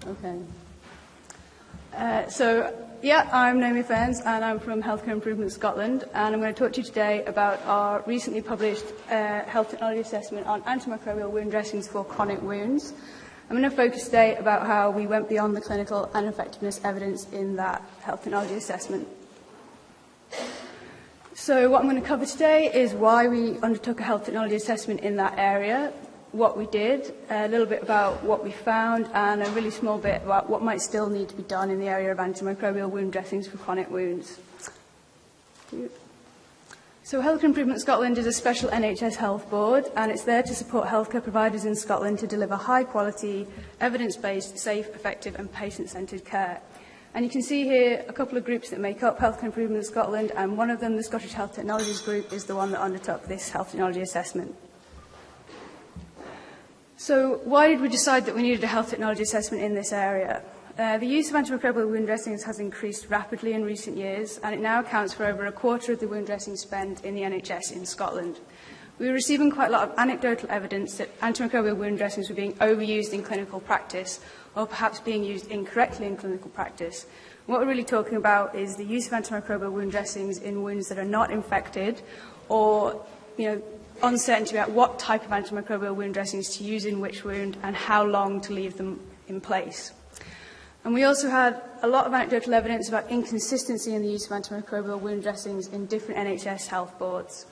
Okay. I'm Naomi Fearns, and I'm from Healthcare Improvement Scotland, and I'm going to talk to you today about our recently published health technology assessment on antimicrobial wound dressings for chronic wounds. I'm going to focus today about how we went beyond the clinical and effectiveness evidence in that health technology assessment. So what I'm going to cover today is why we undertook a health technology assessment in that area, what we did, a little bit about what we found, and a really small bit about what might still need to be done in the area of antimicrobial wound dressings for chronic wounds. So Healthcare Improvement Scotland is a special NHS health board, and it's there to support healthcare providers in Scotland to deliver high-quality, evidence-based, safe, effective and patient-centred care. And you can see here a couple of groups that make up Healthcare Improvement Scotland, and one of them, the Scottish Health Technologies Group, is the one that undertook this health technology assessment. So why did we decide that we needed a health technology assessment in this area? The use of antimicrobial wound dressings has increased rapidly in recent years, and it now accounts for over a quarter of the wound dressing spend in the NHS in Scotland. We were receiving quite a lot of anecdotal evidence that antimicrobial wound dressings were being overused in clinical practice, or perhaps being used incorrectly in clinical practice. What we're really talking about is the use of antimicrobial wound dressings in wounds that are not infected, or, uncertainty about what type of antimicrobial wound dressings to use in which wound and how long to leave them in place. And we also had a lot of anecdotal evidence about inconsistency in the use of antimicrobial wound dressings in different NHS health boards.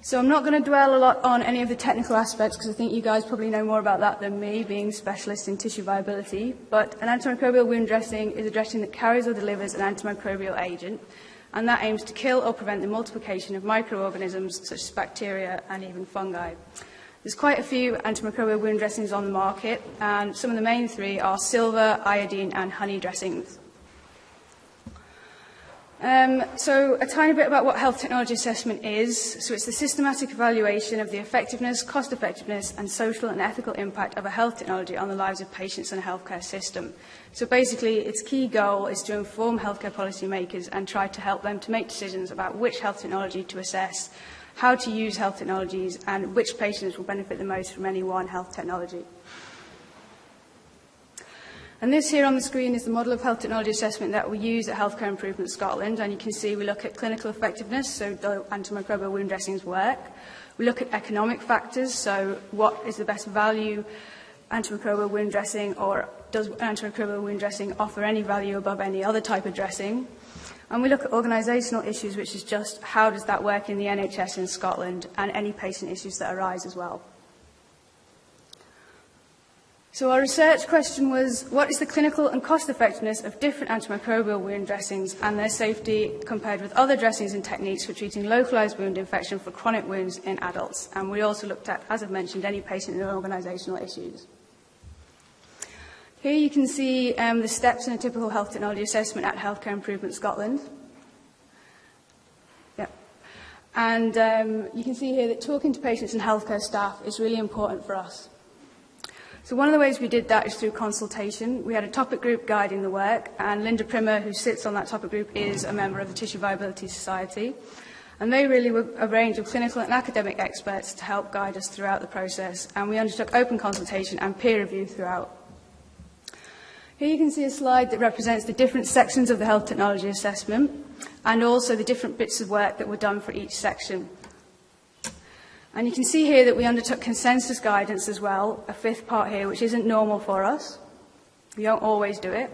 So I'm not going to dwell a lot on any of the technical aspects because I think you guys probably know more about that than me, being specialists in tissue viability. But an antimicrobial wound dressing is a dressing that carries or delivers an antimicrobial agent, and that aims to kill or prevent the multiplication of microorganisms such as bacteria and even fungi. There's quite a few antimicrobial wound dressings on the market, and some of the main three are silver, iodine and honey dressings. So a tiny bit about what health technology assessment is. So it's the systematic evaluation of the effectiveness, cost-effectiveness and social and ethical impact of a health technology on the lives of patients and a healthcare system. So basically, its key goal is to inform healthcare policymakers and try to help them to make decisions about which health technology to assess, how to use health technologies, and which patients will benefit the most from any one health technology. And this here on the screen is the model of health technology assessment that we use at Healthcare Improvement Scotland. And you can see we look at clinical effectiveness, so do antimicrobial wound dressings work? We look at economic factors, so what is the best value antimicrobial wound dressing, or does antimicrobial wound dressing offer any value above any other type of dressing? And we look at organisational issues, which is just how does that work in the NHS in Scotland, and any patient issues that arise as well. So our research question was, what is the clinical and cost effectiveness of different antimicrobial wound dressings and their safety compared with other dressings and techniques for treating localised wound infection for chronic wounds in adults? And we also looked at, as I've mentioned, any patient and organisational issues. Here you can see the steps in a typical health technology assessment at Healthcare Improvement Scotland. And you can see here that talking to patients and healthcare staff is really important for us. So one of the ways we did that is through consultation. We had a topic group guiding the work, and Linda Primmer, who sits on that topic group, is a member of the Tissue Viability Society. And they really were a range of clinical and academic experts to help guide us throughout the process, and we undertook open consultation and peer review throughout. Here you can see a slide that represents the different sections of the health technology assessment, and also the different bits of work that were done for each section. And you can see here that we undertook consensus guidance as well, a fifth part here, which isn't normal for us. We don't always do it.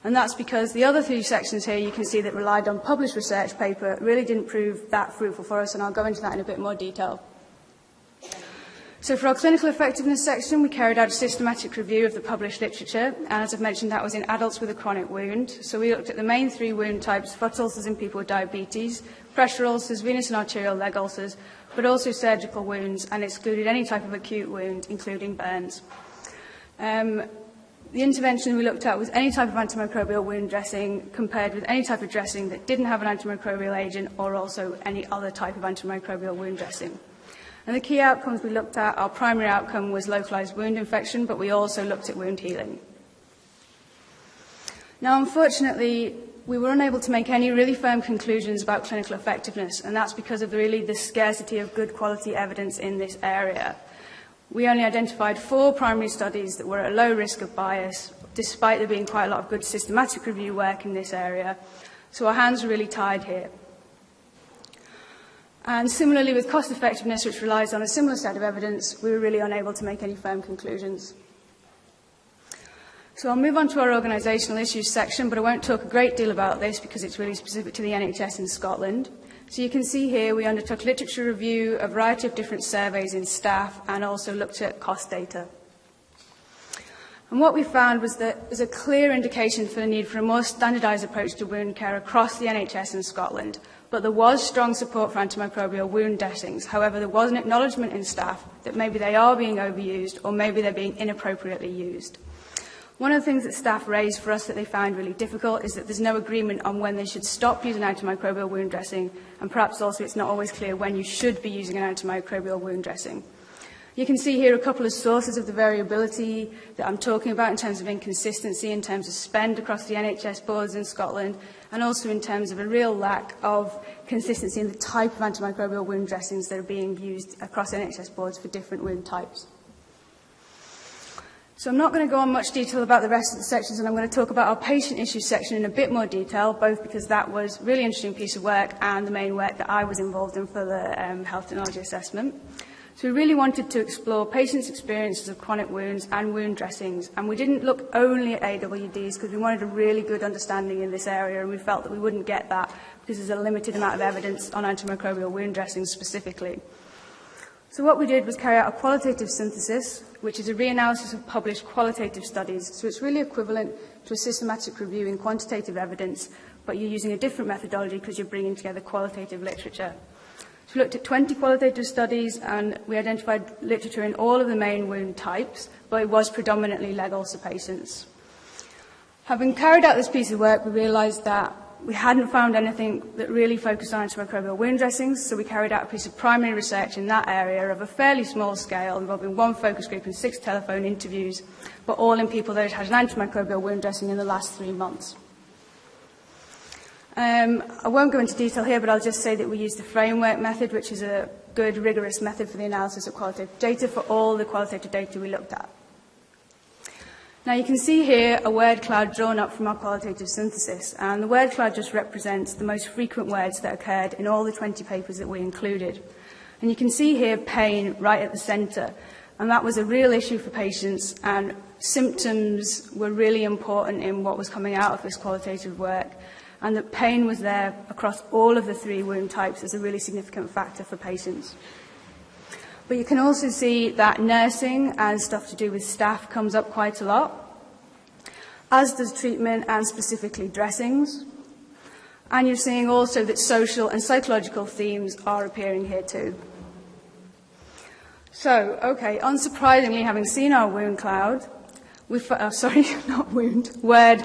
And that's because the other three sections here you can see that relied on published research paper really didn't prove that fruitful for us, and I'll go into that in a bit more detail. So for our clinical effectiveness section, we carried out a systematic review of the published literature, and as I've mentioned, that was in adults with a chronic wound. So we looked at the main three wound types: foot ulcers in people with diabetes, pressure ulcers, venous and arterial leg ulcers, but also surgical wounds, and excluded any type of acute wound, including burns. The intervention we looked at was any type of antimicrobial wound dressing compared with any type of dressing that didn't have an antimicrobial agent, or also any other type of antimicrobial wound dressing. And the key outcomes we looked at, our primary outcome was localised wound infection, but we also looked at wound healing. Now, unfortunately, we were unable to make any really firm conclusions about clinical effectiveness, and that's because of the scarcity of good quality evidence in this area. We only identified 4 primary studies that were at a low risk of bias, despite there being quite a lot of good systematic review work in this area. So our hands are really tied here. And similarly with cost effectiveness, which relies on a similar set of evidence, we were really unable to make any firm conclusions. So I'll move on to our organisational issues section, but I won't talk a great deal about this because it's really specific to the NHS in Scotland. So you can see here we undertook literature review, a variety of different surveys in staff, and also looked at cost data. And what we found was that there's a clear indication for the need for a more standardised approach to wound care across the NHS in Scotland, but there was strong support for antimicrobial wound dressings. However, there was an acknowledgement in staff that maybe they are being overused or maybe they're being inappropriately used. One of the things that staff raised for us that they found really difficult is that there's no agreement on when they should stop using antimicrobial wound dressing, and perhaps also it's not always clear when you should be using an antimicrobial wound dressing. You can see here a couple of sources of the variability that I'm talking about in terms of inconsistency, in terms of spend across the NHS boards in Scotland, and also in terms of a real lack of consistency in the type of antimicrobial wound dressings that are being used across NHS boards for different wound types. So I'm not going to go on much detail about the rest of the sections, and I'm going to talk about our patient issues section in a bit more detail, both because that was a really interesting piece of work and the main work that I was involved in for the health technology assessment. So we really wanted to explore patients' experiences of chronic wounds and wound dressings, and we didn't look only at AWDs because we wanted a really good understanding in this area, and we felt that we wouldn't get that because there's a limited amount of evidence on antimicrobial wound dressings specifically. So what we did was carry out a qualitative synthesis, which is a reanalysis of published qualitative studies. So it's really equivalent to a systematic review in quantitative evidence, but you're using a different methodology because you're bringing together qualitative literature. So we looked at 20 qualitative studies, and we identified literature in all of the main wound types, but it was predominantly leg ulcer patients. Having carried out this piece of work, we realised that we hadn't found anything that really focused on antimicrobial wound dressings, so we carried out a piece of primary research in that area of a fairly small scale, involving 1 focus group and 6 telephone interviews, but all in people that had an antimicrobial wound dressing in the last 3 months. I won't go into detail here, but I'll just say that we used the framework method, which is a good, rigorous method for the analysis of qualitative data for all the qualitative data we looked at. Now you can see here a word cloud drawn up from our qualitative synthesis, and the word cloud just represents the most frequent words that occurred in all the 20 papers that we included. And you can see here pain right at the centre, and that was a real issue for patients, and symptoms were really important in what was coming out of this qualitative work, and that pain was there across all of the 3 wound types as a really significant factor for patients. But you can also see that nursing and stuff to do with staff comes up quite a lot, as does treatment and specifically dressings. And you're seeing also that social and psychological themes are appearing here too. So, okay, unsurprisingly, having seen our wound cloud, word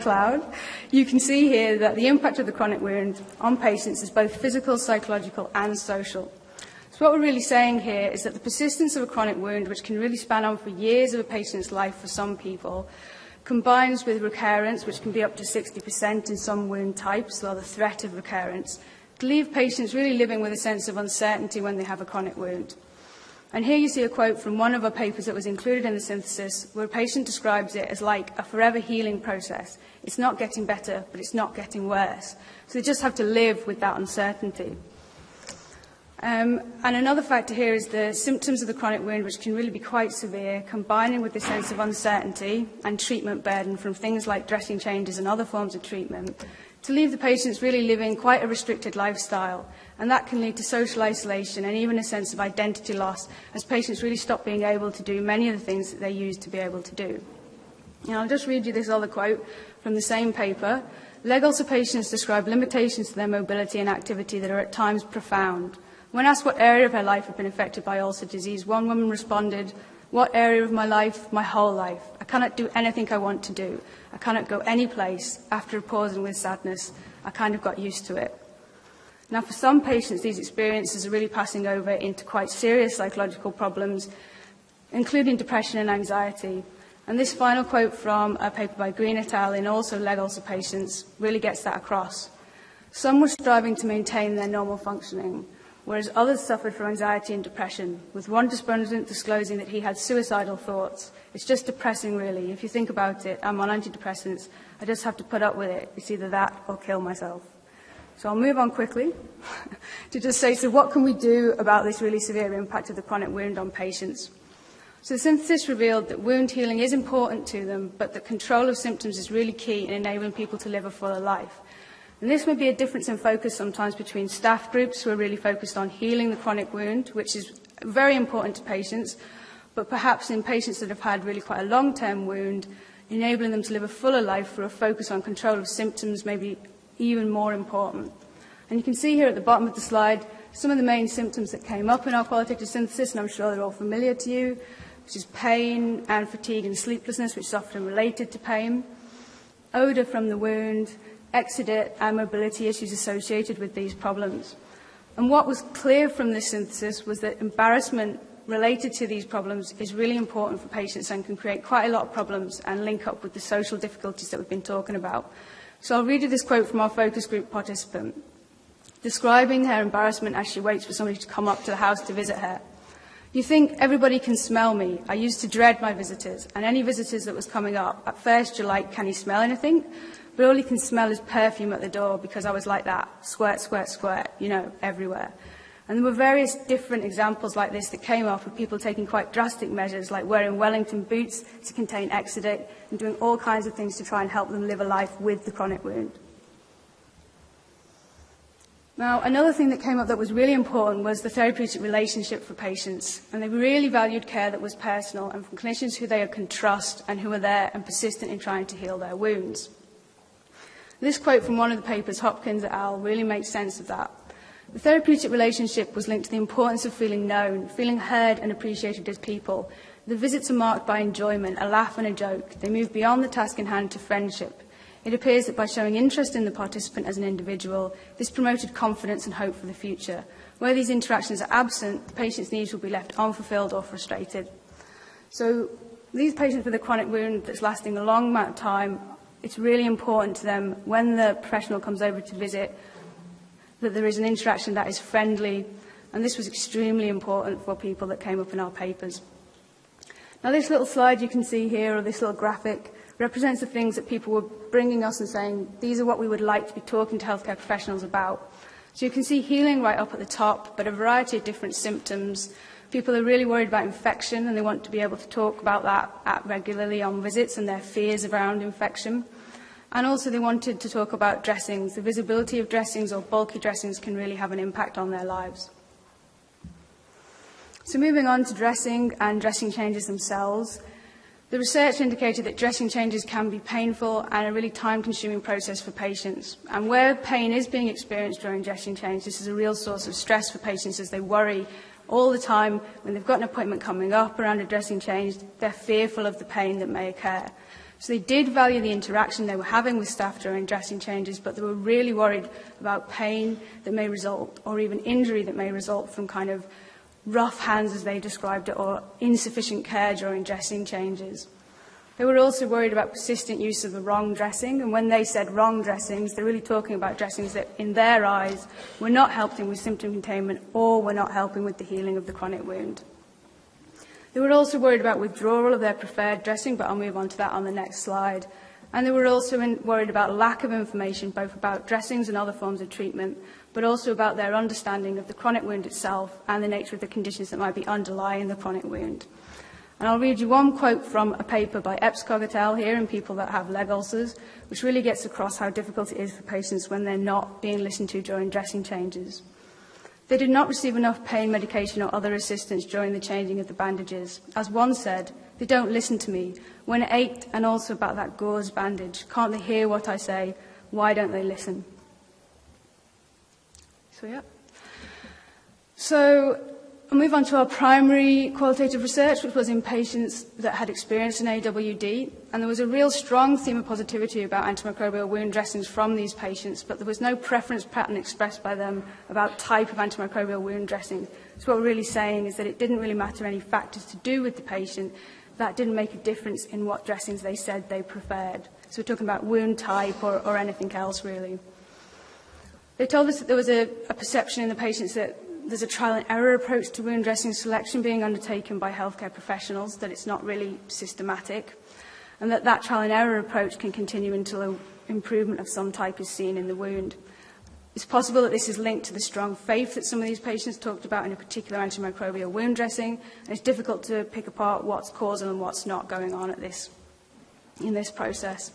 cloud, you can see here that the impact of the chronic wound on patients is both physical, psychological and social. So what we're really saying here is that the persistence of a chronic wound, which can really span on for years of a patient's life for some people, combines with recurrence, which can be up to 60% in some wound types, or the threat of recurrence, to leave patients really living with a sense of uncertainty when they have a chronic wound. And here you see a quote from one of our papers that was included in the synthesis, where a patient describes it as like a forever healing process. It's not getting better, but it's not getting worse. So they just have to live with that uncertainty. And another factor here is the symptoms of the chronic wound, which can really be quite severe, combining with the sense of uncertainty and treatment burden from things like dressing changes and other forms of treatment, to leave the patients really living quite a restricted lifestyle. And that can lead to social isolation and even a sense of identity loss, as patients really stop being able to do many of the things that they used to be able to do. And I'll just read you this other quote from the same paper. Leg ulcer patients describe limitations to their mobility and activity that are at times profound. When asked what area of her life had been affected by ulcer disease, one woman responded, "What area of my life? My whole life. I cannot do anything I want to do. I cannot go any place." After pausing with sadness, I kind of got used to it. Now, for some patients, these experiences are really passing over into quite serious psychological problems, including depression and anxiety. And this final quote from a paper by Green et al. In also leg ulcer patients really gets that across. Some were striving to maintain their normal functioning, whereas others suffered from anxiety and depression, with one respondent disclosing that he had suicidal thoughts. It's just depressing, really. If you think about it, I'm on antidepressants. I just have to put up with it. It's either that or kill myself. So I'll move on quickly to just say, so what can we do about this really severe impact of the chronic wound on patients? So the synthesis revealed that wound healing is important to them, but that control of symptoms is really key in enabling people to live a fuller life. And this may be a difference in focus sometimes between staff groups who are really focused on healing the chronic wound, which is very important to patients, but perhaps in patients that have had really quite a long-term wound, enabling them to live a fuller life through a focus on control of symptoms may be even more important. And you can see here at the bottom of the slide some of the main symptoms that came up in our qualitative synthesis, and I'm sure they're all familiar to you, which is pain and fatigue and sleeplessness, which is often related to pain, odour from the wound, exudate and mobility issues associated with these problems. And what was clear from this synthesis was that embarrassment related to these problems is really important for patients and can create quite a lot of problems and link up with the social difficulties that we've been talking about. So I'll read you this quote from our focus group participant, describing her embarrassment as she waits for somebody to come up to the house to visit her. "You think everybody can smell me. I used to dread my visitors, and any visitors that was coming up. At first you're like, can he smell anything? But all you can smell is perfume at the door because I was like that, squirt, squirt, squirt, everywhere." And there were various different examples like this that came up of people taking quite drastic measures, like wearing Wellington boots to contain exudate and doing all kinds of things to try and help them live a life with the chronic wound. Now, another thing that came up that was really important was the therapeutic relationship for patients. And they really valued care that was personal and from clinicians who they can trust and who are there and persistent in trying to heal their wounds. This quote from one of the papers, Hopkins et al., really makes sense of that. The therapeutic relationship was linked to the importance of feeling known, feeling heard and appreciated as people. The visits are marked by enjoyment, a laugh and a joke. They move beyond the task in hand to friendship. It appears that by showing interest in the participant as an individual, this promoted confidence and hope for the future. Where these interactions are absent, the patient's needs will be left unfulfilled or frustrated. So these patients with a chronic wound that's lasting a long amount of time, it's really important to them when the professional comes over to visit that there is an interaction that is friendly, and this was extremely important for people that came up in our papers. Now this little slide you can see here, or this little graphic, represents the things that people were bringing us and saying, these are what we would like to be talking to healthcare professionals about. So you can see healing right up at the top, but a variety of different symptoms. People are really worried about infection, and they want to be able to talk about that regularly on visits and their fears around infection. And also they wanted to talk about dressings. The visibility of dressings or bulky dressings can really have an impact on their lives. So moving on to dressing and dressing changes themselves, the research indicated that dressing changes can be painful and a really time-consuming process for patients. And where pain is being experienced during dressing change, this is a real source of stress for patients as they worry all the time when they've got an appointment coming up around a dressing change. They're fearful of the pain that may occur. So they did value the interaction they were having with staff during dressing changes, but they were really worried about pain that may result, or even injury that may result from kind of rough hands, as they described it, or insufficient care during dressing changes. They were also worried about persistent use of the wrong dressing, and when they said wrong dressings, they're really talking about dressings that, in their eyes, were not helping with symptom containment or were not helping with the healing of the chronic wound. They were also worried about withdrawal of their preferred dressing, but I'll move on to that on the next slide. And they were also worried about lack of information, both about dressings and other forms of treatment, but also about their understanding of the chronic wound itself and the nature of the conditions that might be underlying the chronic wound. And I'll read you one quote from a paper by Epscog et al. Here in people that have leg ulcers, which really gets across how difficult it is for patients when they're not being listened to during dressing changes. They did not receive enough pain medication or other assistance during the changing of the bandages. As one said, they don't listen to me. When it ached, and also about that gauze bandage, can't they hear what I say? Why don't they listen? So I'll move on to our primary qualitative research, which was in patients that had experienced an AWD. And there was a real strong theme of positivity about antimicrobial wound dressings from these patients, but there was no preference pattern expressed by them about type of antimicrobial wound dressing. So what we're really saying is that it didn't really matter any factors to do with the patient. That didn't make a difference in what dressings they said they preferred. So we're talking about wound type or anything else, really. They told us that there was a perception in the patients that there's a trial and error approach to wound dressing selection being undertaken by healthcare professionals, that it's not really systematic, and that trial and error approach can continue until an improvement of some type is seen in the wound. It's possible that this is linked to the strong faith that some of these patients talked about in a particular antimicrobial wound dressing, and it's difficult to pick apart what's causal and what's not going on in this process.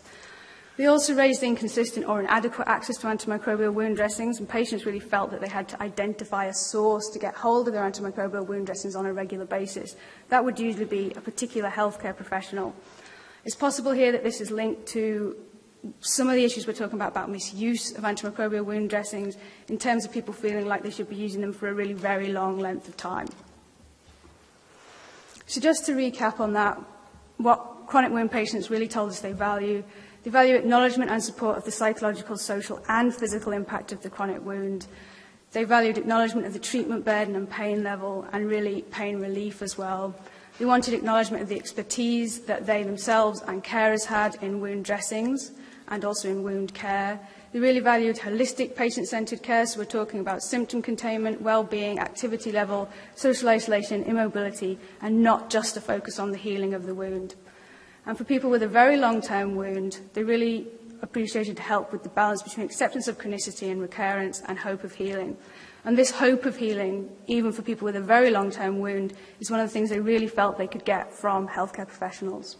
They also raised inconsistent or inadequate access to antimicrobial wound dressings, and patients really felt that they had to identify a source to get hold of their antimicrobial wound dressings on a regular basis. That would usually be a particular healthcare professional. It's possible here that this is linked to some of the issues we're talking about misuse of antimicrobial wound dressings in terms of people feeling like they should be using them for a really very long length of time. So just to recap on that, what chronic wound patients really told us they value acknowledgement and support of the psychological, social and physical impact of the chronic wound. They valued acknowledgement of the treatment burden and pain level, and really pain relief as well. They wanted acknowledgement of the expertise that they themselves and carers had in wound dressings and also in wound care. They really valued holistic patient-centred care, so we're talking about symptom containment, well-being, activity level, social isolation, immobility, and not just a focus on the healing of the wound. And for people with a very long-term wound, they really appreciated help with the balance between acceptance of chronicity and recurrence and hope of healing. And this hope of healing, even for people with a very long-term wound, is one of the things they really felt they could get from healthcare professionals.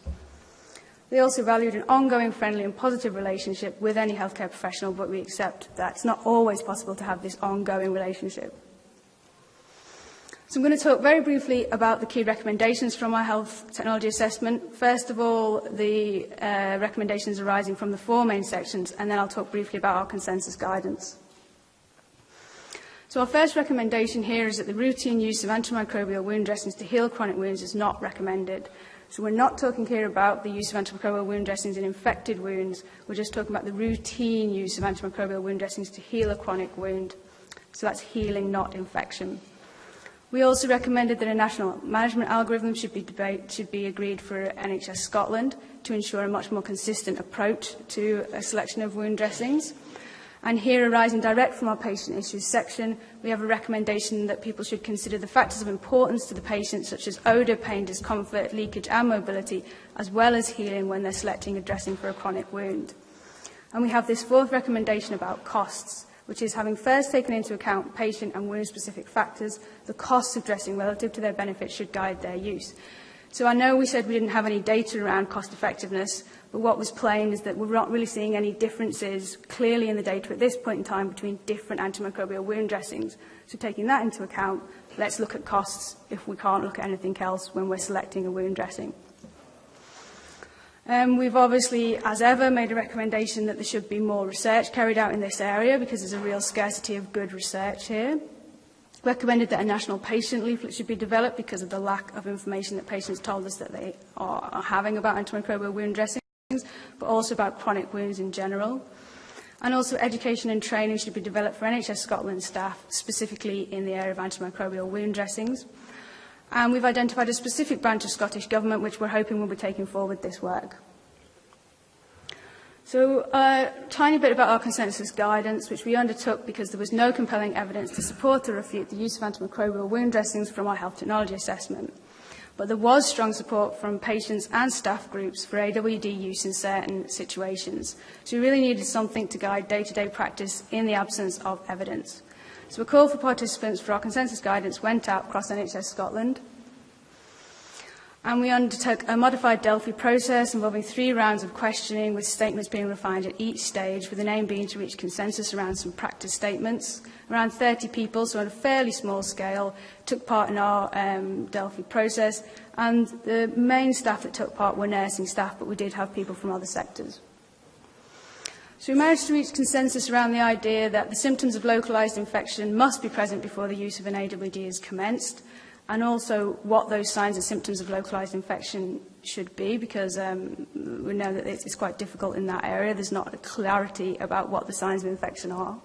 They also valued an ongoing, friendly and positive relationship with any healthcare professional, but we accept that it's not always possible to have this ongoing relationship. So I'm going to talk very briefly about the key recommendations from our health technology assessment. First of all, the recommendations arising from the 4 main sections, and then I'll talk briefly about our consensus guidance. So our first recommendation here is that the routine use of antimicrobial wound dressings to heal chronic wounds is not recommended. So we're not talking here about the use of antimicrobial wound dressings in infected wounds. We're just talking about the routine use of antimicrobial wound dressings to heal a chronic wound. So that's healing, not infection. We also recommended that a national management algorithm should be agreed for NHS Scotland to ensure a much more consistent approach to a selection of wound dressings. And here, arising direct from our patient issues section, we have a recommendation that people should consider the factors of importance to the patient, such as odour, pain, discomfort, leakage and mobility, as well as healing when they're selecting a dressing for a chronic wound. And we have this 4th recommendation about costs, which is having first taken into account patient and wound-specific factors, the costs of dressing relative to their benefits should guide their use. So I know we said we didn't have any data around cost effectiveness, but what was plain is that we're not really seeing any differences clearly in the data at this point in time between different antimicrobial wound dressings. So taking that into account, let's look at costs if we can't look at anything else when we're selecting a wound dressing. We've obviously, as ever, made a recommendation that there should be more research carried out in this area because there's a real scarcity of good research here. Recommended that a national patient leaflet should be developed because of the lack of information that patients told us that they are having about antimicrobial wound dressings, but also about chronic wounds in general. And also education and training should be developed for NHS Scotland staff, specifically in the area of antimicrobial wound dressings. And we've identified a specific branch of Scottish Government which we're hoping will be taking forward this work. So a tiny bit about our consensus guidance, which we undertook because there was no compelling evidence to support or refute the use of antimicrobial wound dressings from our health technology assessment. But there was strong support from patients and staff groups for AWD use in certain situations. So we really needed something to guide day-to-day practice in the absence of evidence. So a call for participants for our consensus guidance went out across NHS Scotland. And we undertook a modified Delphi process involving 3 rounds of questioning with statements being refined at each stage, with the aim being to reach consensus around some practice statements. Around 30 people, so on a fairly small scale, took part in our Delphi process, and the main staff that took part were nursing staff, but we did have people from other sectors. So we managed to reach consensus around the idea that the symptoms of localised infection must be present before the use of an AWD is commenced, and also what those signs and symptoms of localised infection should be, because we know that it's quite difficult in that area. There's not a clarity about what the signs of infection are.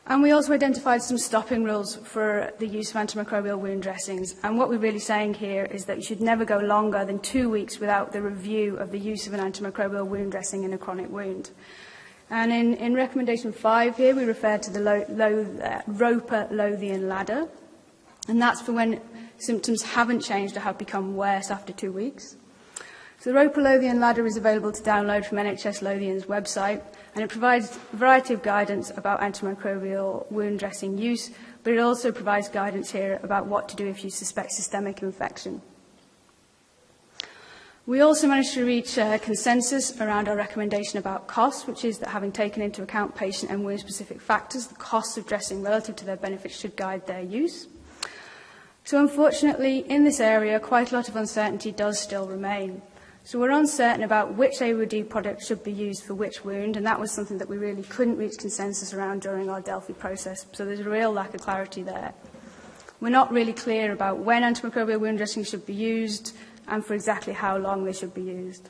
And we also identified some stopping rules for the use of antimicrobial wound dressings. And what we're really saying here is that you should never go longer than 2 weeks without the review of the use of an antimicrobial wound dressing in a chronic wound. And in recommendation 5 here, we refer to the Roper-Lothian ladder, and that's for when symptoms haven't changed or have become worse after 2 weeks. So the Roper-Lothian ladder is available to download from NHS Lothian's website, and it provides a variety of guidance about antimicrobial wound dressing use, but it also provides guidance here about what to do if you suspect systemic infection. We also managed to reach consensus around our recommendation about costs, which is that having taken into account patient and wound-specific factors, the costs of dressing relative to their benefits should guide their use. So unfortunately, in this area, quite a lot of uncertainty does still remain. So we're uncertain about which AOD product should be used for which wound, and that was something that we really couldn't reach consensus around during our Delphi process, so there's a real lack of clarity there. We're not really clear about when antimicrobial wound dressing should be used, and for exactly how long they should be used.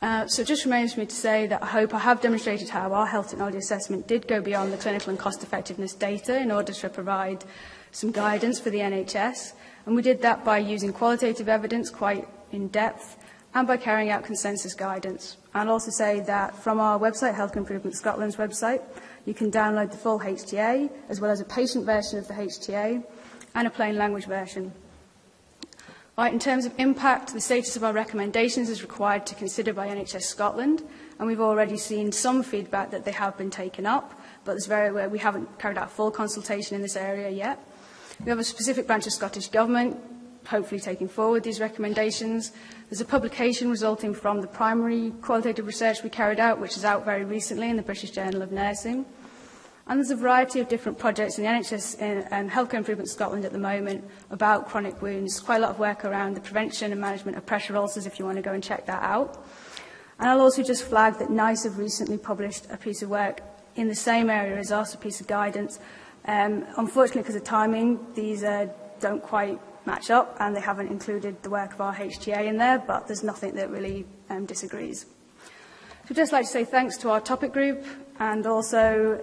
So it just remains for me to say that I hope I have demonstrated how our health technology assessment did go beyond the clinical and cost-effectiveness data in order to provide some guidance for the NHS, and we did that by using qualitative evidence quite in depth and by carrying out consensus guidance. I'll also say that from our website, Health Improvement Scotland's website, you can download the full HTA, as well as a patient version of the HTA and a plain language version. Right, in terms of impact, the status of our recommendations is required to consider by NHS Scotland, and we've already seen some feedback that they have been taken up, but we haven't carried out full consultation in this area yet. We have a specific branch of Scottish Government, hopefully taking forward these recommendations. There's a publication resulting from the primary qualitative research we carried out, which is out very recently in the British Journal of Nursing. And there's a variety of different projects in the NHS and Healthcare Improvement Scotland at the moment about chronic wounds. Quite a lot of work around the prevention and management of pressure ulcers if you want to go and check that out. And I'll also just flag that NICE have recently published a piece of work in the same area as us, a piece of guidance. Unfortunately, because of timing, these don't quite match up, and they haven't included the work of our HTA in there, but there's nothing that really disagrees. So I'd just like to say thanks to our topic group, and also,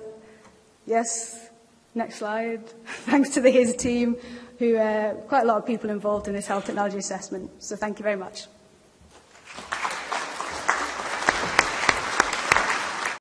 yes, next slide, thanks to the HIS team, who quite a lot of people involved in this health technology assessment. So thank you very much.